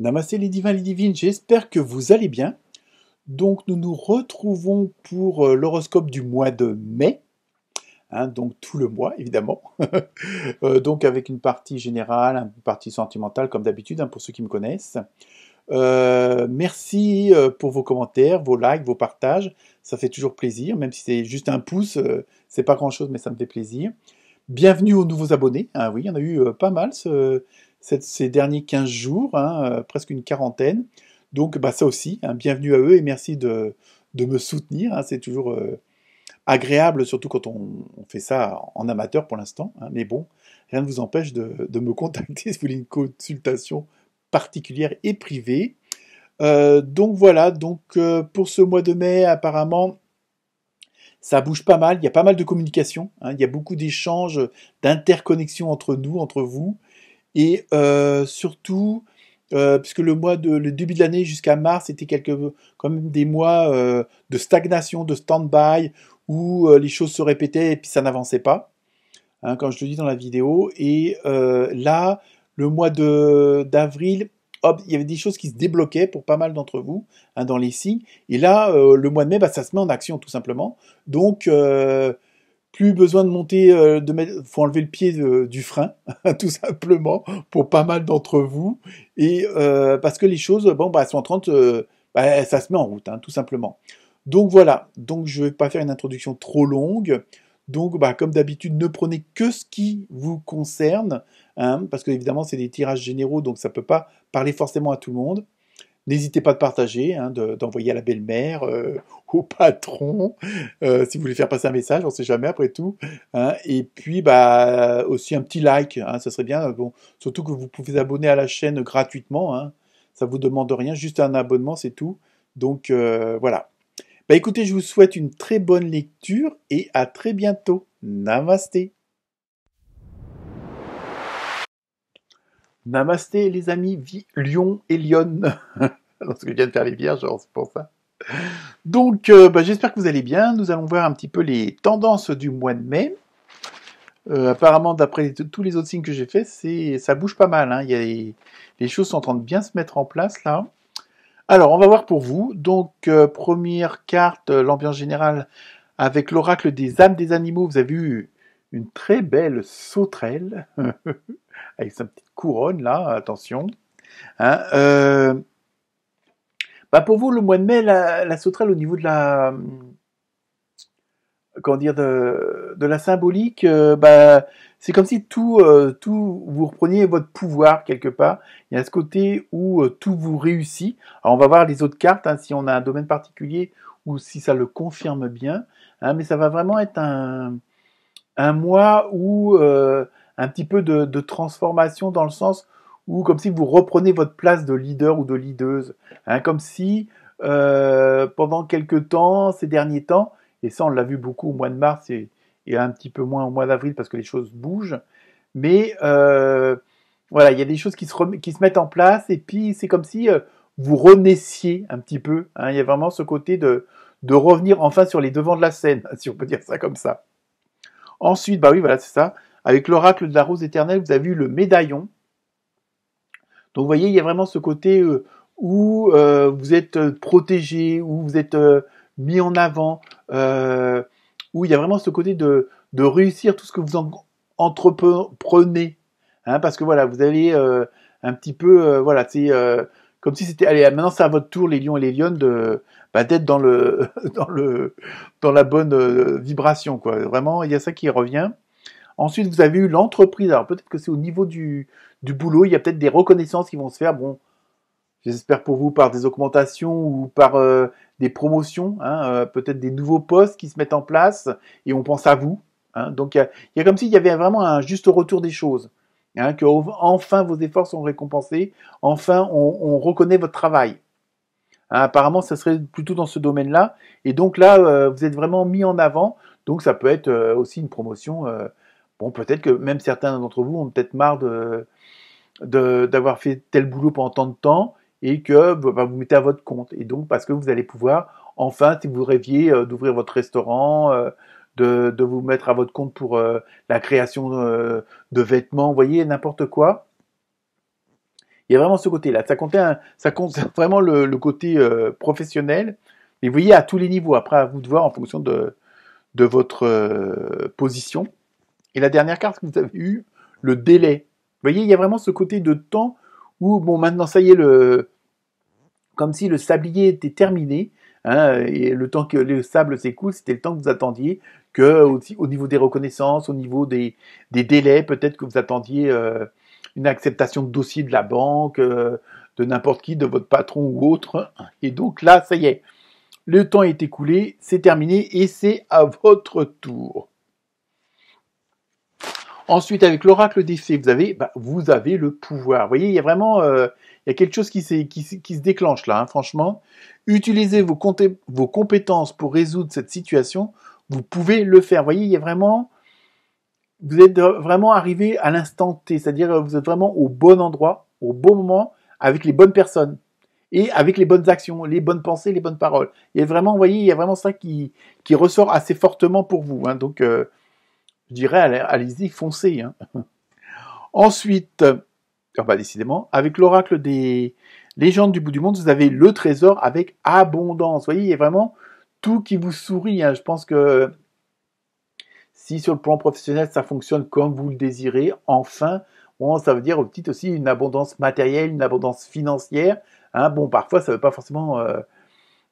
Namasté les divins, les divines, j'espère que vous allez bien. Donc nous nous retrouvons pour l'horoscope du mois de mai, hein, donc tout le mois évidemment. Donc avec une partie générale, une partie sentimentale comme d'habitude, hein, pour ceux qui me connaissent. Merci pour vos commentaires, vos likes, vos partages, ça fait toujours plaisir, même si c'est juste un pouce, c'est pas grand chose mais ça me fait plaisir. Bienvenue aux nouveaux abonnés, hein, oui, il y en a eu pas mal ces derniers 15 jours, hein, presque une quarantaine. Donc bah, ça aussi, hein, bienvenue à eux et merci de me soutenir, hein, c'est toujours agréable, surtout quand on fait ça en amateur pour l'instant, hein, mais bon, rien ne vous empêche de me contacter si vous voulez une consultation particulière et privée. Donc voilà, pour ce mois de mai, apparemment, ça bouge pas mal, il y a pas mal de communication, hein, il y a beaucoup d'échanges, d'interconnexions entre nous, entre vous, et surtout, puisque le début de l'année jusqu'à mars était quand même des mois de stagnation, de stand-by, où les choses se répétaient et puis ça n'avançait pas, hein, comme je le dis dans la vidéo. Et là, le mois d'avril, hop, il y avait des choses qui se débloquaient pour pas mal d'entre vous, hein, dans les signes. Et là, le mois de mai, bah, ça se met en action tout simplement. Donc, plus besoin de monter, faut enlever le pied du frein, tout simplement, pour pas mal d'entre vous. Et parce que les choses, bon, bah, elles sont en train de, bah, ça se met en route, hein, tout simplement. Donc voilà. Donc je vais pas faire une introduction trop longue. Donc, bah, comme d'habitude, ne prenez que ce qui vous concerne, hein, parce que évidemment, c'est des tirages généraux, donc ça peut pas parler forcément à tout le monde. N'hésitez pas de partager, hein, d'envoyer à la belle-mère, au patron, si vous voulez faire passer un message, on sait jamais après tout, hein. Et puis bah aussi un petit like, hein, ça serait bien. Bon, surtout que vous pouvez vous abonner à la chaîne gratuitement, hein, ça vous demande rien, juste un abonnement, c'est tout. Donc voilà. Bah écoutez, je vous souhaite une très bonne lecture et à très bientôt. Namasté. Namasté les amis, Lion et Lyon. Parce que je viens de faire les vierges, alors c'est pour ça. Donc, bah, j'espère que vous allez bien. Nous allons voir un petit peu les tendances du mois de mai. Apparemment, d'après tous les autres signes que j'ai faits, ça bouge pas mal, hein. Les choses sont en train de bien se mettre en place là. Alors, on va voir pour vous. Donc, première carte, l'ambiance générale avec l'oracle des âmes des animaux. Vous avez vu une très belle sauterelle avec sa petite couronne là. Attention. Hein, bah pour vous, le mois de mai, la sauterelle au niveau de la, comment dire, de la symbolique, bah, c'est comme si tout, vous repreniez votre pouvoir quelque part. Il y a ce côté où tout vous réussit. Alors on va voir les autres cartes, hein, si on a un domaine particulier ou si ça le confirme bien. Hein, mais ça va vraiment être un mois où un petit peu de transformation dans le sens où comme si vous reprenez votre place de leader ou de leaduse, hein, comme si pendant quelques temps, ces derniers temps, et ça on l'a vu beaucoup au mois de mars et un petit peu moins au mois d'avril parce que les choses bougent, mais voilà, il y a des choses qui se mettent en place et puis c'est comme si vous renaissiez un petit peu, hein, il y a vraiment ce côté de revenir enfin sur les devants de la scène, si on peut dire ça comme ça. Ensuite, bah oui, voilà, c'est ça. Avec l'oracle de la rose éternelle, vous avez vu le médaillon. Donc, vous voyez, il y a vraiment ce côté où vous êtes protégé, où vous êtes mis en avant, où il y a vraiment ce côté de réussir tout ce que vous entreprenez. Hein, parce que voilà, vous allez un petit peu, voilà, c'est comme si c'était, allez, maintenant c'est à votre tour, les lions et les lionnes, d'être dans dans la bonne vibration, quoi. Vraiment, il y a ça qui revient. Ensuite, vous avez eu l'entreprise. Alors peut-être que c'est au niveau du boulot, il y a peut-être des reconnaissances qui vont se faire. Bon, j'espère pour vous par des augmentations ou par des promotions, hein, peut-être des nouveaux postes qui se mettent en place et on pense à vous. Hein. Donc il y a comme s'il y avait vraiment un juste retour des choses. Hein, que enfin vos efforts sont récompensés, enfin on reconnaît votre travail. Hein, apparemment, ça serait plutôt dans ce domaine-là. Et donc là, vous êtes vraiment mis en avant. Donc ça peut être aussi une promotion. Bon, peut-être que même certains d'entre vous ont peut-être marre d'avoir fait tel boulot pendant tant de temps et que bah, vous mettez à votre compte. Et donc parce que vous allez pouvoir, enfin, si vous rêviez d'ouvrir votre restaurant, de vous mettre à votre compte pour la création de vêtements, vous voyez, n'importe quoi. Il y a vraiment ce côté-là. Ça compte vraiment le côté professionnel. Et vous voyez, à tous les niveaux. Après, à vous de voir en fonction de votre position. Et la dernière carte que vous avez eue, le délai. Vous voyez, il y a vraiment ce côté de temps où, bon, maintenant, ça y est, comme si le sablier était terminé, hein, et le temps que le sable s'écoule, c'était le temps que vous attendiez, que aussi, au niveau des reconnaissances, au niveau des délais, peut-être que vous attendiez une acceptation de dossier de la banque, de n'importe qui, de votre patron ou autre. Et donc là, ça y est, le temps est écoulé, c'est terminé et c'est à votre tour. Ensuite, avec l'oracle des fées, vous avez le pouvoir. Vous voyez, il y a vraiment il y a quelque chose qui se déclenche là, hein, franchement. Utilisez vos compétences pour résoudre cette situation. Vous pouvez le faire. Vous voyez, il y a vraiment... Vous êtes vraiment arrivé à l'instant T. C'est-à-dire, vous êtes vraiment au bon endroit, au bon moment, avec les bonnes personnes. Et avec les bonnes actions, les bonnes pensées, les bonnes paroles. Il y a vraiment, vous voyez, il y a vraiment ça qui ressort assez fortement pour vous. Hein. Donc, je dirais, allez-y, foncez. Hein. Ensuite, décidément, avec l'oracle des légendes du bout du monde, vous avez le trésor avec abondance. Vous voyez, il y a vraiment tout qui vous sourit. Hein. Je pense que si sur le plan professionnel, ça fonctionne comme vous le désirez, enfin, bon, ça veut dire peut-être aussi une abondance matérielle, une abondance financière. Hein. Bon, parfois, ça ne veut pas forcément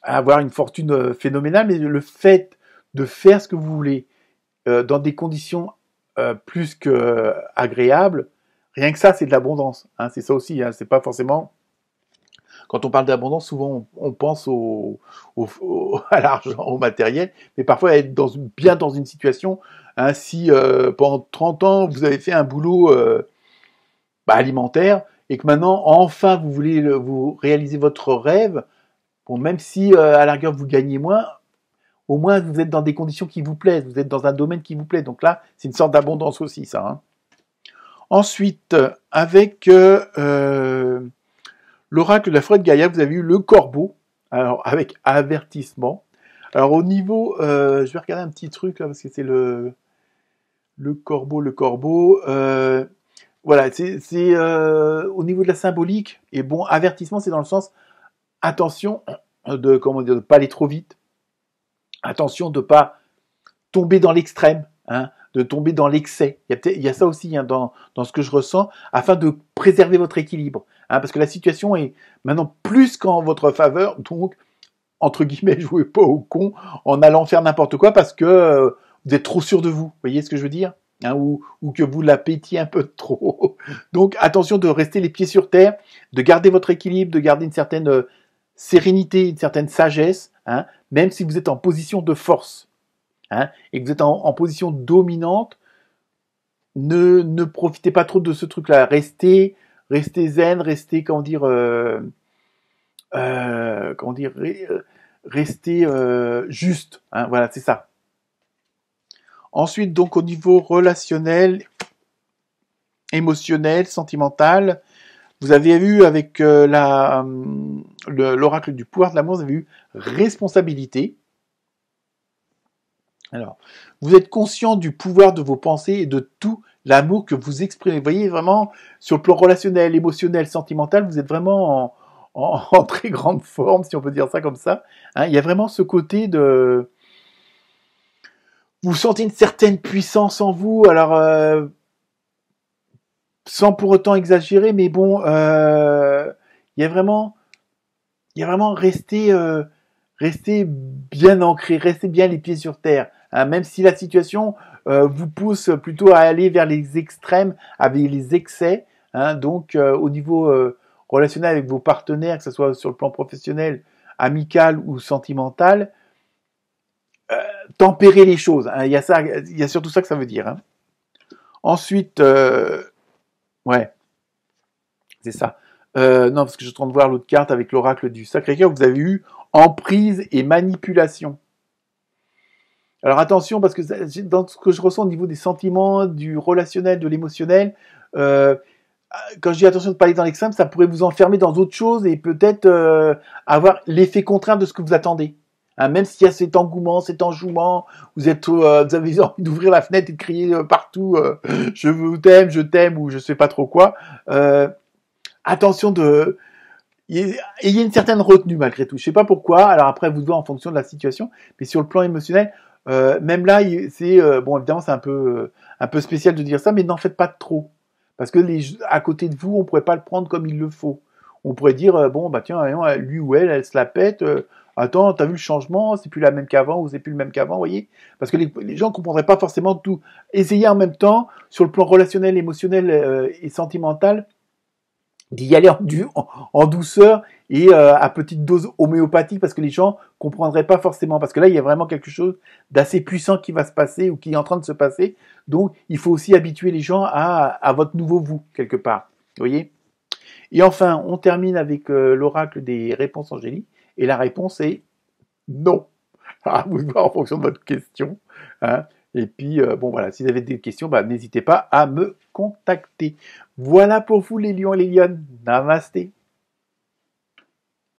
avoir une fortune phénoménale, mais le fait de faire ce que vous voulez dans des conditions plus que agréables, rien que ça, c'est de l'abondance. Hein. C'est ça aussi. Hein. C'est pas forcément... Quand on parle d'abondance, souvent on pense à l'argent, au matériel, mais parfois être bien dans une situation, hein, si pendant 30 ans vous avez fait un boulot alimentaire et que maintenant enfin vous voulez vous réaliser votre rêve, bon, même si à la rigueur vous gagnez moins, au moins vous êtes dans des conditions qui vous plaisent, vous êtes dans un domaine qui vous plaît, donc là c'est une sorte d'abondance aussi ça. Hein. Ensuite, avec l'oracle de la forêt de Gaïa, vous avez eu le corbeau, alors avec avertissement. Alors au niveau, je vais regarder un petit truc là parce que c'est le corbeau. Voilà, c'est au niveau de la symbolique. Et bon, avertissement, c'est dans le sens attention de pas aller trop vite. Attention de pas tomber dans l'extrême, hein, de tomber dans l'excès. Il y a ça aussi hein, dans ce que je ressens, afin de préserver votre équilibre. Hein, parce que la situation est maintenant plus qu'en votre faveur, donc, entre guillemets, jouez pas au con en allant faire n'importe quoi parce que vous êtes trop sûr de vous. Vous voyez ce que je veux dire hein, ou que vous la pétiez un peu trop. Donc, attention de rester les pieds sur terre, de garder votre équilibre, de garder une certaine sérénité, une certaine sagesse, hein, même si vous êtes en position de force. Hein, et que vous êtes en position dominante, ne profitez pas trop de ce truc-là. Restez zen, restez, restez juste. Hein, voilà, c'est ça. Ensuite, donc, au niveau relationnel, émotionnel, sentimental, vous avez vu avec l'oracle du pouvoir de l'amour, vous avez eu responsabilité. Alors, vous êtes conscient du pouvoir de vos pensées et de tout l'amour que vous exprimez. Vous voyez vraiment, sur le plan relationnel, émotionnel, sentimental, vous êtes vraiment en très grande forme, si on peut dire ça comme ça. Hein, il y a vraiment ce côté de... Vous sentez une certaine puissance en vous, alors sans pour autant exagérer, mais bon, il y a vraiment rester bien ancré, rester bien les pieds sur terre. Hein, même si la situation vous pousse plutôt à aller vers les extrêmes, avec les excès. Hein, donc, au niveau relationnel avec vos partenaires, que ce soit sur le plan professionnel, amical ou sentimental, tempérer les choses. Hein, il y a surtout ça que ça veut dire. Hein. Ensuite, ouais, c'est ça. Non, parce que je suis en train de voir l'autre carte avec l'oracle du Sacré-Cœur. Vous avez eu emprise et manipulation. Alors attention, parce que dans ce que je ressens au niveau des sentiments, du relationnel, de l'émotionnel, quand je dis attention de ne pas aller dans l'extrême, ça pourrait vous enfermer dans autre chose et peut-être avoir l'effet contraire de ce que vous attendez. Hein, même s'il y a cet engouement, cet enjouement, vous avez envie d'ouvrir la fenêtre et de crier partout je t'aime, ou je sais pas trop quoi. attention de... Ayez une certaine retenue malgré tout. Je sais pas pourquoi. Alors après, vous devez en fonction de la situation. Mais sur le plan émotionnel, même là, c'est bon, évidemment, c'est un peu spécial de dire ça, mais n'en faites pas trop, parce que à côté de vous, on pourrait pas le prendre comme il le faut. On pourrait dire bon, bah tiens, lui ou elle se la pète. Attends, t'as vu le changement? C'est plus la même qu'avant ou c'est plus le même qu'avant, vous voyez? Parce que les gens comprendraient pas forcément tout. Essayez en même temps, sur le plan relationnel, émotionnel et sentimental, d'y aller en douceur et à petite dose homéopathique parce que les gens comprendraient pas forcément, parce que là il y a vraiment quelque chose d'assez puissant qui va se passer ou qui est en train de se passer, donc il faut aussi habituer les gens à votre nouveau vous quelque part, vous voyez. Et enfin on termine avec l'oracle des réponses angéliques et la réponse est non. À vous de voir en fonction de votre question, hein. Et puis, bon voilà, si vous avez des questions, bah, n'hésitez pas à me contacter. Voilà pour vous les lions et les lionnes. Namasté.